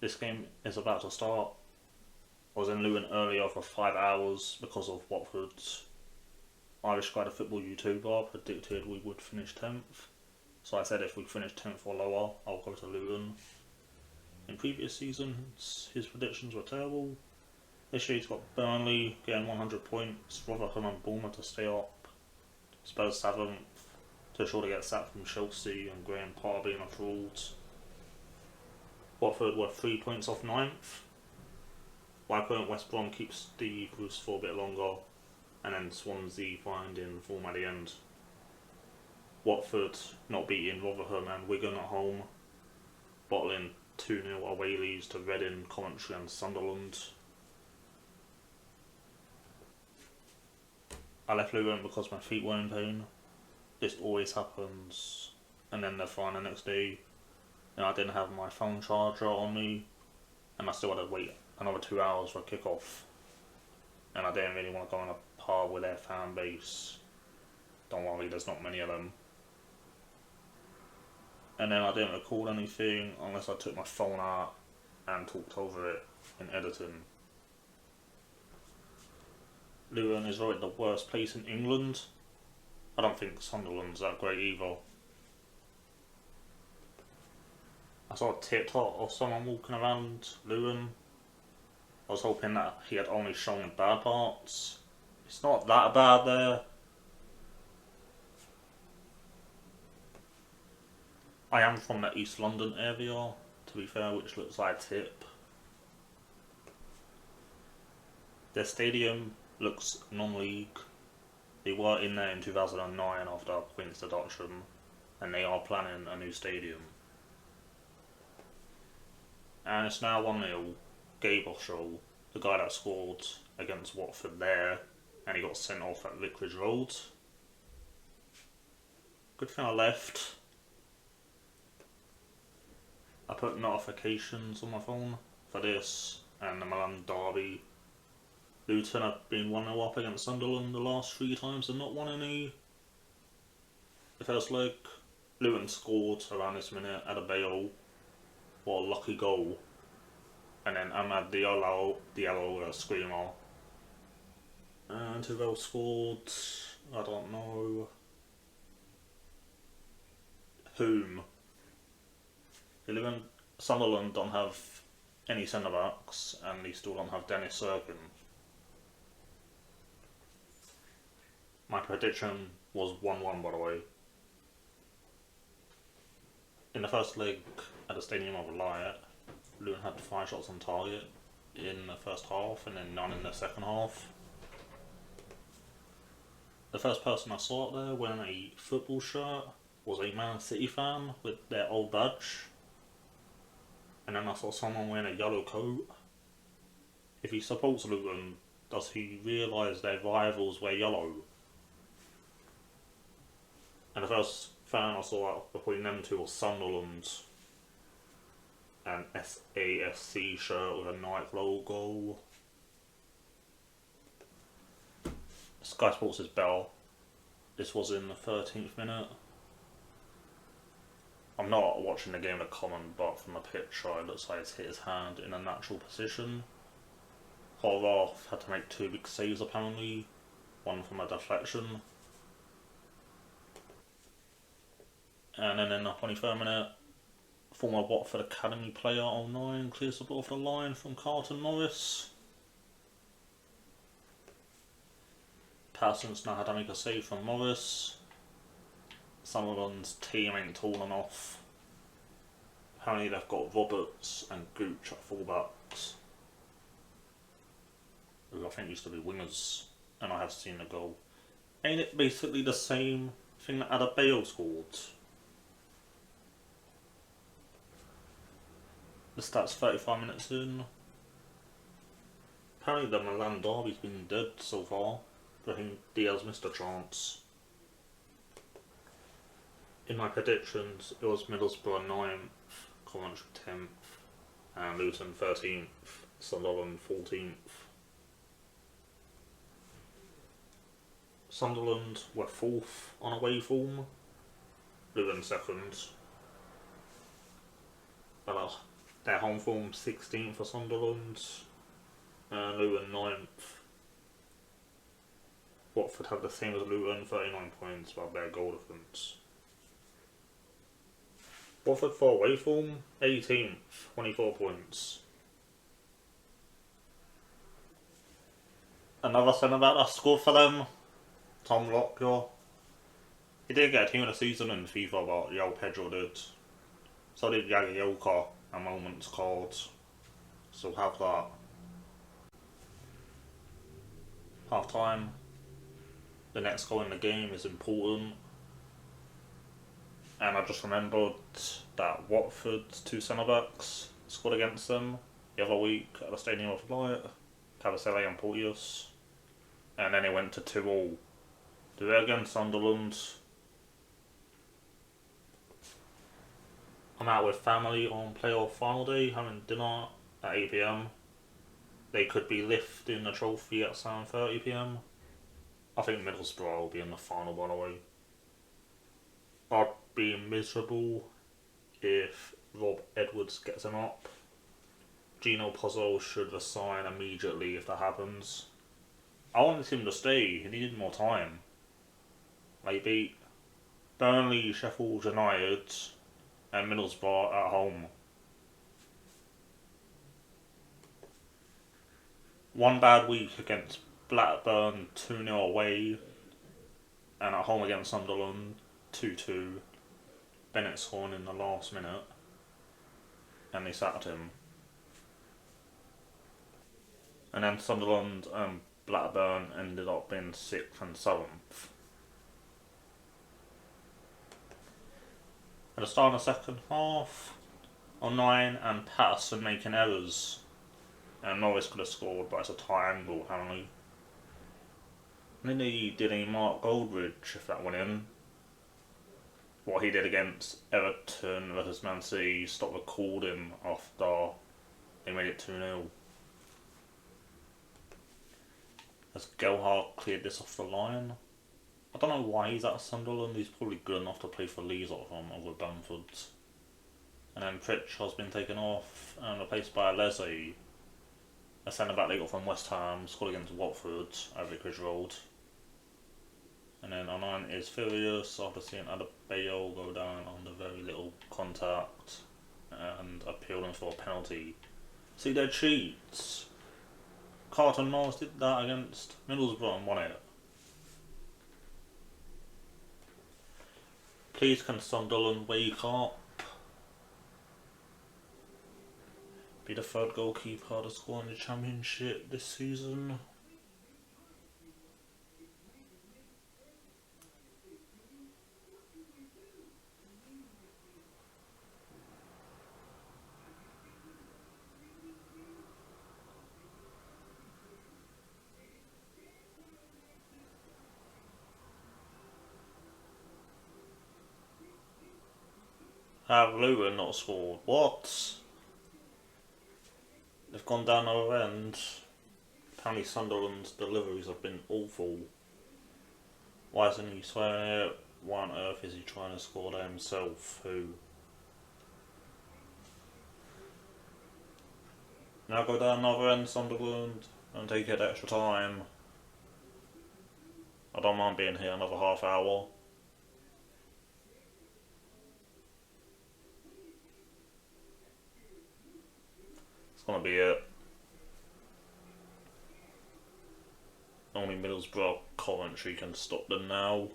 This game is about to start. I was in Luton earlier for 5 hours because of Watford's Irish Guide of Football YouTuber predicted we would finish 10th. So I said if we finish 10th or lower, I'll go to Luton. In previous seasons, his predictions were terrible. This year he's got Burnley getting 100 points, Rotherham and Bournemouth to stay up, Spurs 7th, to sure to get sacked from Chelsea and Graham Potter being abroad. Watford were 3 points off 9th. Wycombe and West Brom keep Steve Bruce for a bit longer, and then Swansea finding form at the end. Watford not beating Rotherham and Wigan at home, bottling 2-0 away leads to Reading, Coventry and Sunderland. I left Luton because my feet were in pain. This always happens. And then they're fine the next day. And I didn't have my phone charger on me, and I still had to wait another 2 hours for a kick-off. And I didn't really want to go on a pub with their fan base. Don't worry, there's not many of them. And then I didn't record anything unless I took my phone out and talked over it in editing. Luton is right the worst place in England. I don't think Sunderland's that great either. I saw a TikTok of someone walking around Luton. I was hoping that he had only shown the bad parts. It's not that bad there. I am from the East London area, to be fair, which looks like a tip. Their stadium looks non-league. They were in there in 2009 after Queen's deduction, and they are planning a new stadium. And it's now 1-0. Gabe Oshaw, the guy that scored against Watford there, and he got sent off at Vicarage Road. Good thing I left. I put notifications on my phone for this and the Milan derby. Luton have been 1-0 up against Sunderland the last 3 times and not won any. The first leg, Luton scored around this minute at a Bale. What a lucky goal. And then Amad Diallo, a screamer. And who else scored? I don't know. Whom? Sunderland don't have any centre backs, and they still don't have Dennis Serkin. My prediction was 1-1, by the way. In the first leg at the Stadium of Light, Luton had 5 shots on target in the first half and then none in the second half. The first person I saw up there wearing a football shirt was a Man City fan with their old badge. And then I saw someone wearing a yellow coat. If he supports Luton, does he realise their rivals wear yellow? And the first fan I saw between them two was Sunderland. An SAFC shirt with a Nike logo. Sky Sports' bell. This was in the 13th minute. I'm not watching the game at Common, but from the picture it looks like it's hit his hand in a natural position. Horvath had to make 2 big saves apparently, one from a deflection. And then in the 23rd minute, former Watford Academy player 09 clears the ball off the line from Carlton Morris. Parsons now had to make a save from Morris. Sunderland's team ain't tall enough. Apparently they've got Roberts and Gooch at fullbacks, who I think used to be wingers, and I have seen the goal. Ain't it basically the same thing that Adebayo scored? The stats 35 minutes in. Apparently the Milan derby's been dead so far. I think Diaz missed a chance. In my predictions, it was Middlesbrough 9th, Coventry 10th, and Luton 13th, Sunderland 14th. Sunderland were 4th on away form, Luton 2nd. But Their home form 16th for Sunderland, and Luton 9th. Watford have the same as Luton, 39 points, but their goal difference. Watford for away form 18th, 24 points. Another centre back that scored for them, Tom Lockyer. He did get a team of the season in FIFA, but João Pedro did. So did Jagielka and Moments called. So have that. Half time. The next goal in the game is important. And I just remembered that Watford's two centre backs scored against them the other week at the Stadium of Light, Cavaceli and Porteous. And then it went to 2-2. Do it against Sunderland. I'm out with family on playoff final day, having dinner at 8 PM. They could be lifting the trophy at 7:30 PM. I think Middlesbrough will be in the final, by the way. I'd be miserable if Rob Edwards gets him up. Gino Pozzo should resign immediately if that happens. I wanted him to stay, he needed more time. They beat Burnley, Sheffield United and Middlesbrough at home. One bad week against Blackburn, 2-0 away, and at home against Sunderland, 2-2. Bennett scoring in the last minute, and they sacked him. And then Sunderland and Blackburn ended up being 6th and 7th. At the start of the second half, O'Nien and Patterson making errors. And Norris could have scored, but it's a triangle apparently. And then he did a Mark Goldridge if that went in. What he did against Everton versus Man City, stopped recording after they made it 2-0. As Gelhardt cleared this off the line. I don't know why he's at Sunderland, he's probably good enough to play for Leeds or something over Bamford. And then Pritchard's been taken off and replaced by Leze, a centre back they got from West Ham, scored against Watford at Vicarage Road. And then O'Nien is furious after seeing Adebayo go down under very little contact and appealing for a penalty. See, they're cheats. Carlton Morris did that against Middlesbrough and won it. Please can Sunderland wake up? Be the third goalkeeper to score in the Championship this season. Have Luton not scored? What? They've gone down the other end. Apparently Sunderland's deliveries have been awful. Why isn't he swearing it? Why on earth is he trying to score there himself? Who? Now go down the other end, Sunderland, and take it extra time. I don't mind being here another half hour. It's gonna be it. Only Middlesbrough Coventry can stop them now.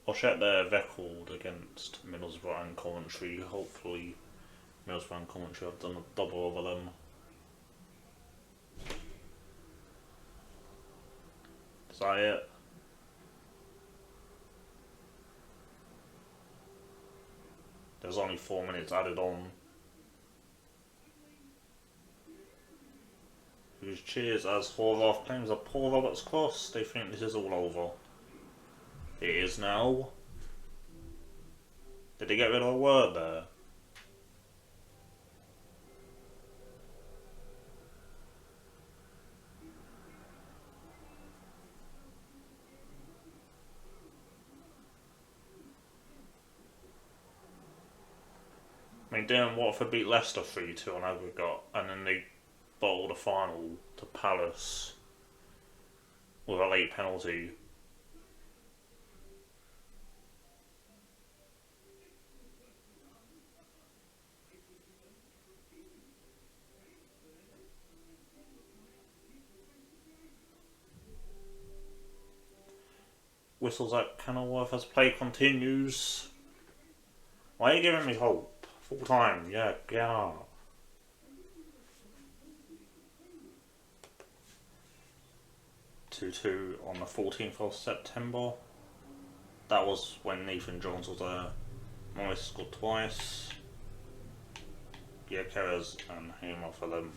I'll check their record against Middlesbrough and Coventry. Hopefully Middlesbrough and Coventry have done a double over them. Is that it? There's only 4 minutes added on. Whose cheers as Horvath claims a poor Roberts cross. They think this is all over. It is now. Did they get rid of a word there? mean, didn't Watford beat Leicester 3-2 on aggregate, and then they bottled the final to Palace with a late penalty. Whistles at Kenilworth as play continues. Why are you giving me hope? Full time, yeah, get out. 2-2 on the 14th of September. That was when Nathan Jones was there. Morris scored twice. Yeah, Kerrers and Hamer for them.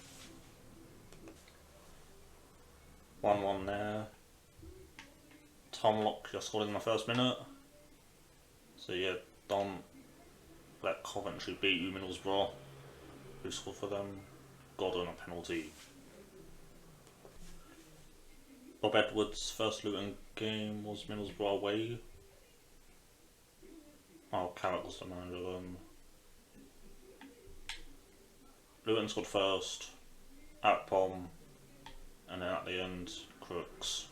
1-1 there. Tom Lockyer scored in the first minute. So yeah, Don let Coventry beat Middlesbrough, who scored for them. Gordon a penalty. Bob Edwards' first Luton game was Middlesbrough away. Oh, Carrot was the manager then. Luton scored first, Akpom, and then at the end, Crooks.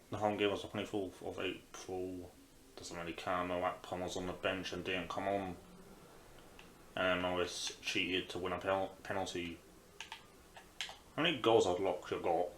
The home game was the 24th of April. Doesn't really count, no, Akpom was on the bench and didn't come on. And Norris cheated to win a penalty. How many goals had Lockyer got?